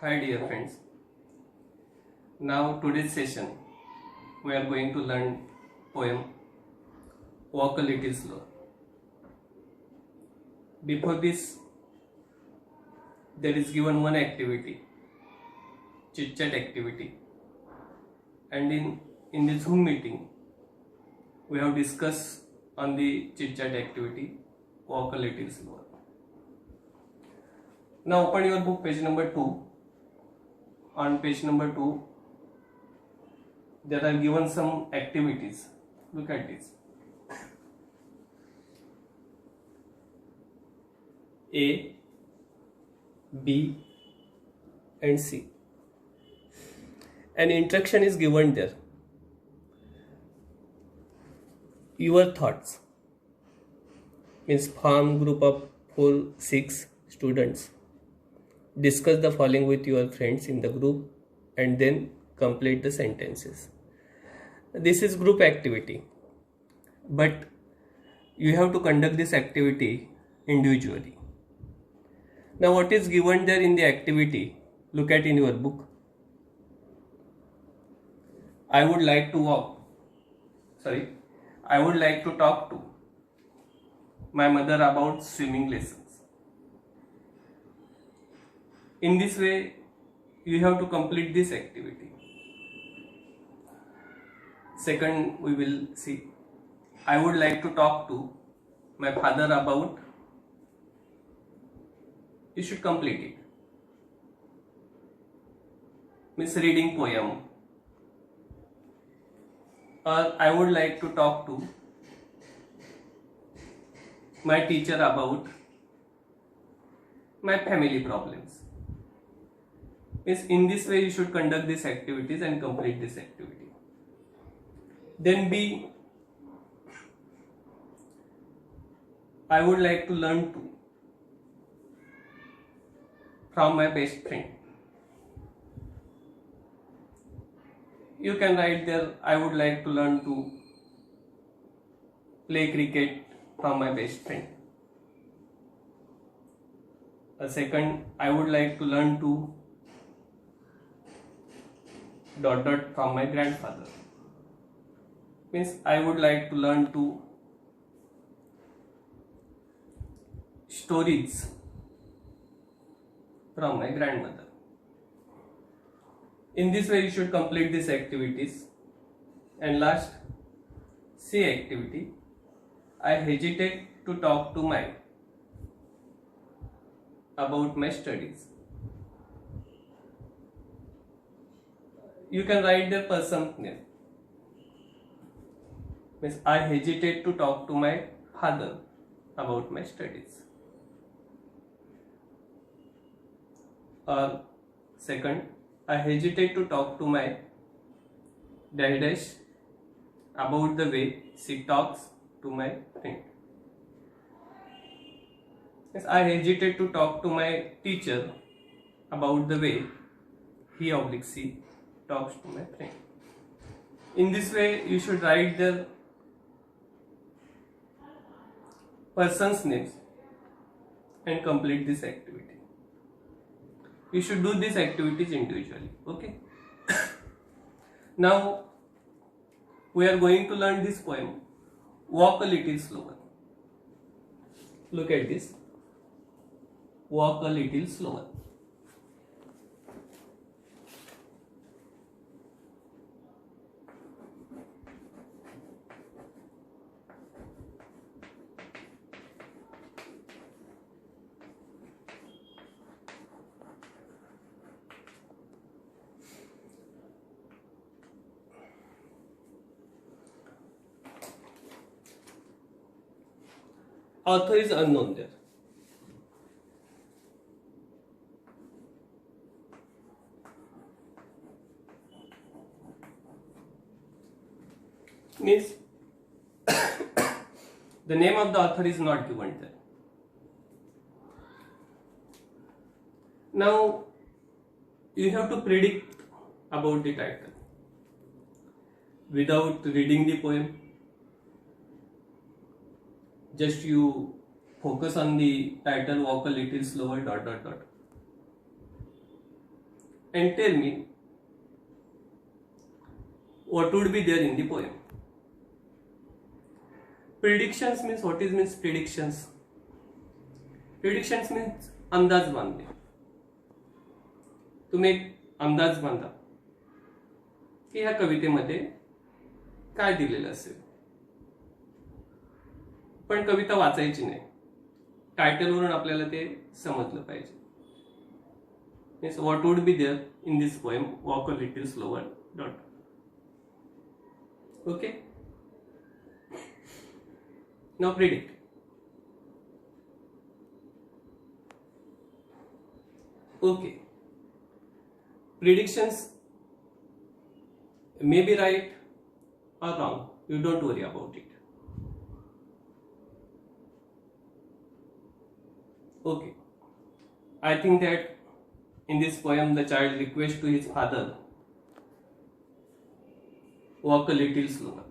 Hi dear friends. Now today's session we are going to learn poem Walk a Little Slow. Before this there is given one activity, chit chat activity, and in this Zoom meeting we have discussed on the chit chat activity Walk a Little Slower. Now open your book, page number 2. On page number 2 there are given some activities. Look at this. A, B and C. An instruction is given there. Your thoughts means form group of 4-6 students. Discuss the following with your friends in the group and then complete the sentences. This is group activity, but you have to conduct this activity individually. Now what is given there in the activity? Look at in your book. I would like to talk to my mother about swimming lessons. In this way, you have to complete this activity. Second, we will see. I would like to talk to my father about. You should complete it. Means reading poem. Or I would like to talk to my teacher about my family problems. Means in this way you should conduct these activities and complete this activity. Then B, I would like to learn from my best friend. You can write there, I would like to learn to play cricket from my best friend. A second, I would like to learn to ... from my grandfather. Means I would like to learn to stories from my grandmother. In this way you should complete these activities. And last, C activity. I hesitate to talk to about my studies. You can write the person's name. Means I hesitate to talk to my father about my studies. Or second, I hesitate to talk to my dash about the way she talks to my friend. Yes, I hesitate to talk to my teacher about the way she talks to my friend. In this way, you should write the person's names and complete this activity. You should do these activities individually. Okay. Now we are going to learn this poem, Walk a Little Slower. Look at this. Walk a little slower. Author is unknown there. Means the name of the author is not given there. Now you have to predict about the title without reading the poem. Just you focus on the title, walk a little slower, ... and tell me what would be there in the poem. Predictions means, what is means predictions? Predictions means अंदाज बांधणे. तुम्ही एक अंदाज बांधा की ह्या कवितेमध्ये काय दिलेलं असेल, पण कविता वाचायची नाही, टायटलवरून आपल्याला ते समजलं पाहिजे. Means what would be there in this poem, walk a little slower dot. Okay, now predict. Okay, predictions may be right or wrong, you don't worry about it. Okay, I think that in this poem the child requests to his father, walk a little slower.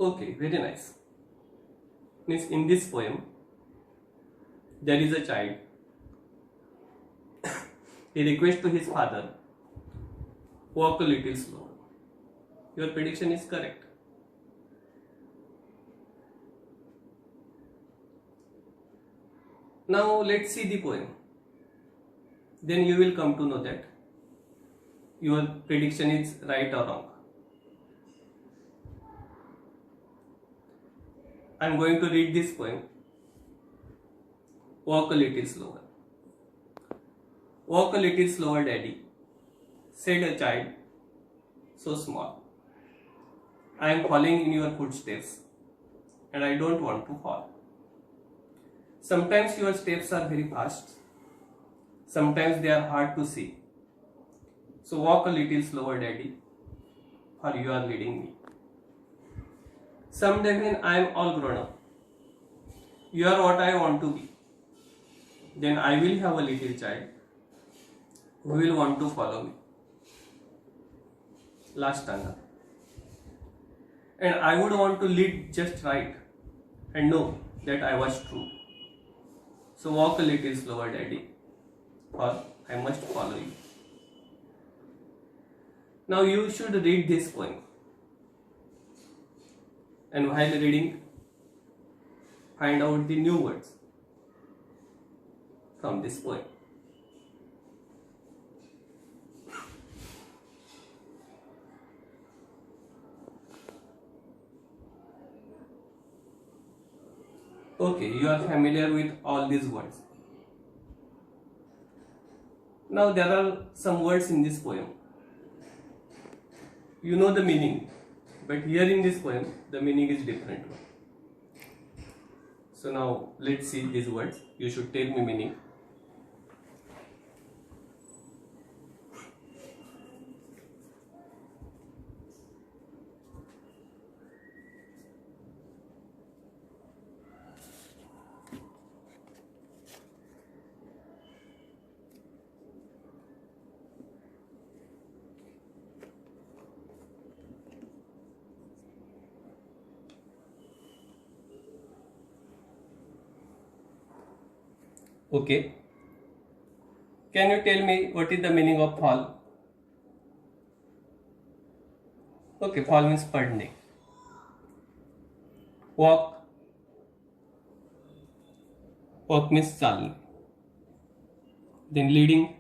Okay, very nice. Means in this poem there is a child, he requests to his father, walk a little slower. Your prediction is correct. Now let's see the poem, then you will come to know that your prediction is right or wrong. I am going to read this poem. Walk a little slower. Walk a little slower, Daddy, said a child so small. I am following in your footsteps and I don't want to fall. Sometimes your steps are very fast, sometimes they are hard to see. So walk a little slower, Daddy, for you are leading me. Someday when I am all grown up, you are what I want to be, then I will have a little child who will want to follow me. Last stanza. And I would want to lead just right and know that I was true. So walk a little slower, Daddy, for I must follow you. Now you should read this poem. And while reading, find out the new words from this poem. Okay, you are familiar with all these words. Now there are some words in this poem. You know the meaning, but here in this poem, the meaning is different. So now let's see these words. You should tell me meaning. Okay. Can you tell me what is the meaning of fall? Okay, fall means पढ़ने. Walk. Walk means चालने. Then leading.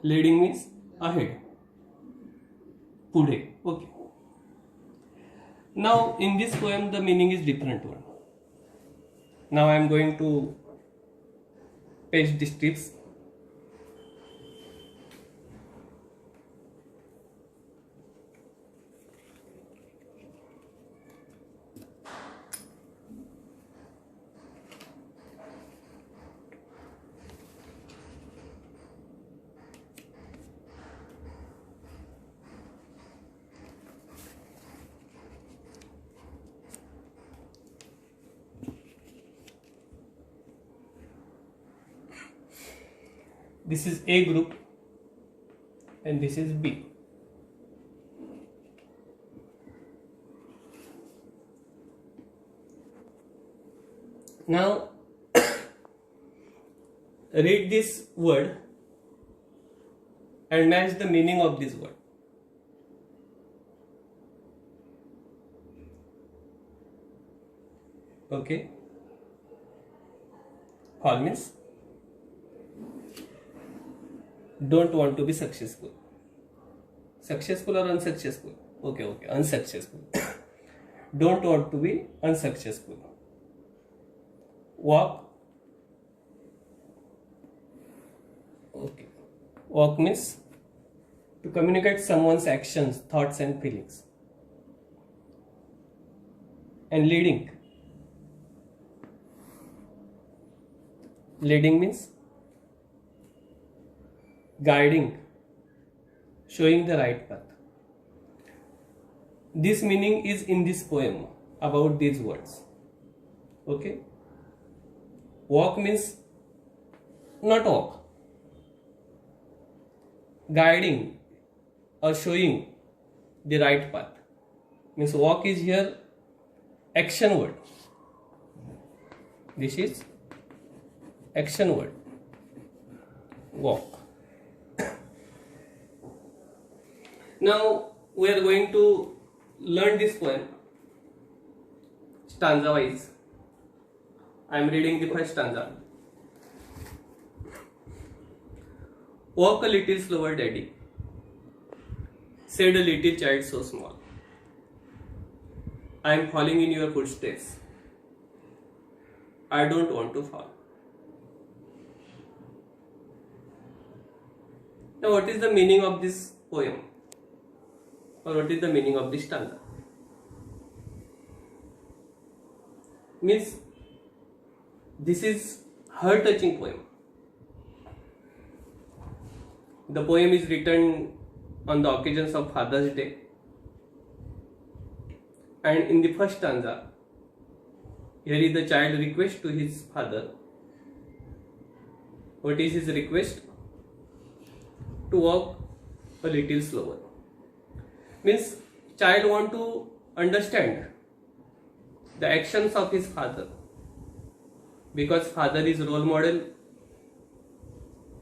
Leading means ahead. पुढे. Okay. Now in this poem the meaning is different one. Now I am going to paste the strips. This is A group and this is B. Now read this word and match the meaning of this word. Okay. Fall means don't want to be successful. Successful or unsuccessful? Okay, unsuccessful. Don't want to be unsuccessful. Walk. Okay. Walk means to communicate someone's actions, thoughts and feelings. And leading. Leading means guiding, showing the right path. This meaning is in this poem about these words. Okay. Walk means not walk. Guiding or showing the right path. Means walk is here action word. This is action word. Walk. Now we are going to learn this poem stanza wise. I am reading the first stanza. Walk a little slower, daddy, said a little child so small. I am following in your footsteps. I don't want to fall. Now what is the meaning of this poem? Or what is the meaning of this stanza? Means this is heart-touching poem. The poem is written on the occasions of Father's Day. And in the first stanza, here is the child request to his father. What is his request? To walk a little slower. Means child want to understand the actions of his father, because father is role model,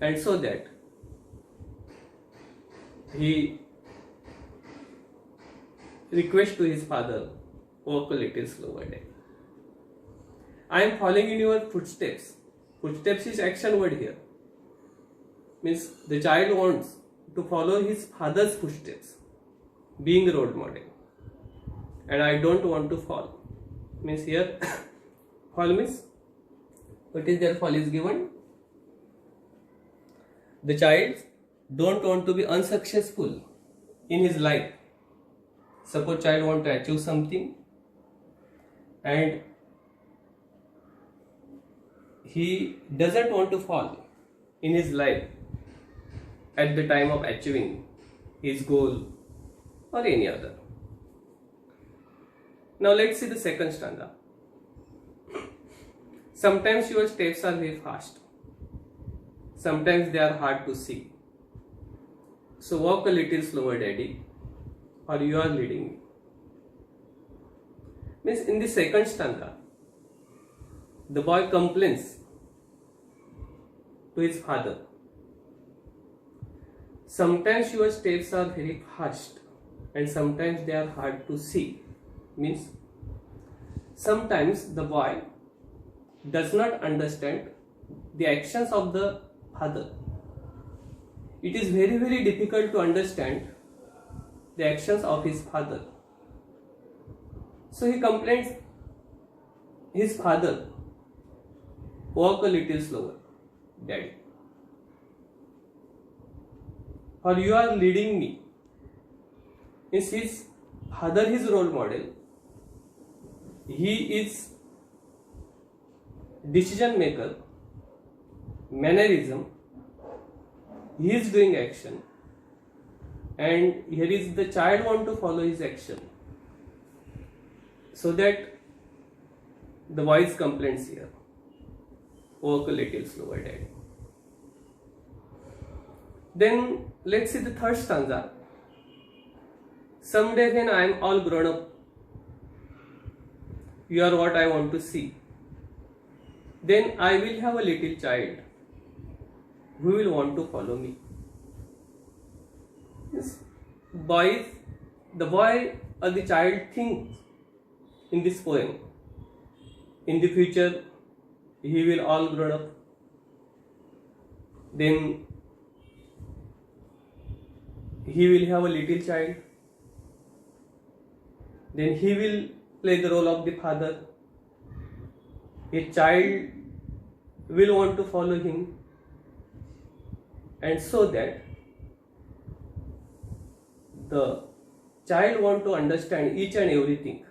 and so that he requests to his father, walk a little slower, Daddy. I am following in your footsteps. Footsteps is action word here. Means the child wants to follow his father's footsteps, being a role model. And I don't want to fall. Means here fall means what is there? Fall is given. The child don't want to be unsuccessful in his life. Suppose child want to achieve something and he doesn't want to fall in his life at the time of achieving his goal or any other. Now let's see the second stanza. Sometimes your steps are very fast. Sometimes they are hard to see. So walk a little slower, Daddy, or you are leading me. Means in the second stanza, the boy complains to his father. Sometimes your steps are very fast and sometimes they are hard to see. Means sometimes the boy does not understand the actions of the father. It is very, very difficult to understand the actions of his father. So he complains his father, walk a little slower, Daddy, or you are leading me. Means his father, his role model, he is decision maker, mannerism, he is doing action, and here is the child want to follow his action. So that the voice complains here, walk a little slower, Daddy. Then let's see the third stanza. Someday when I am all grown up, you are what I want to see. then I will have a little child who will want to follow me. Yes. The boy or the child thinks in this poem, in the future he will all grown up, then he will have a little child, then he will play the role of the father, his child will want to follow him, and so that the child want to understand each and everything,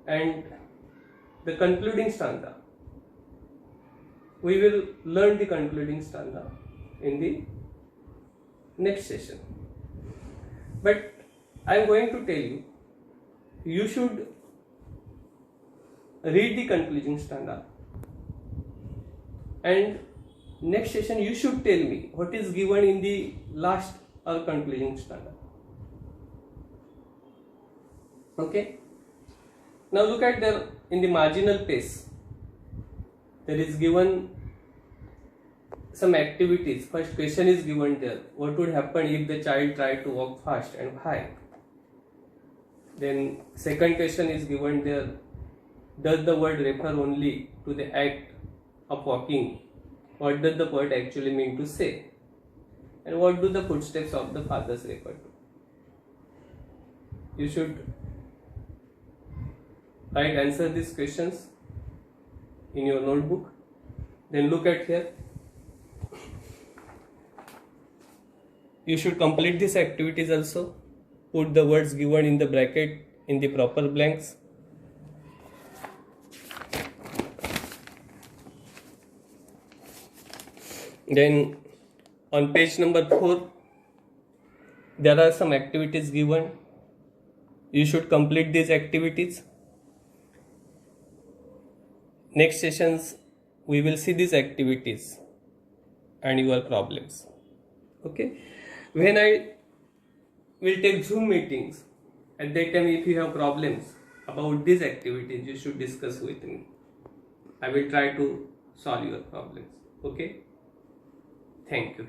and the concluding stanza, we will learn the concluding stanza in the next session. But I am going to tell you, you should read the concluding stanza, and next session you should tell me what is given in the last or concluding stanza. Okay? Now look at there in the marginal pace. There is given some activities. First question is given there. What would happen if the child tried to walk fast and why? Then second question is given there. Does the word refer only to the act of walking? What does the poet actually mean to say? And what do the footsteps of the fathers refer to? You should answer these questions in your notebook. Then look at here. You should complete these activities also. Put the words given in the bracket in the proper blanks. Then on page number 4, there are some activities given. You should complete these activities. Next sessions we will see these activities and your problems. Okay? When I will take Zoom meetings, at that time if you have problems about these activities, you should discuss with me. I will try to solve your problems. Okay? Thank you.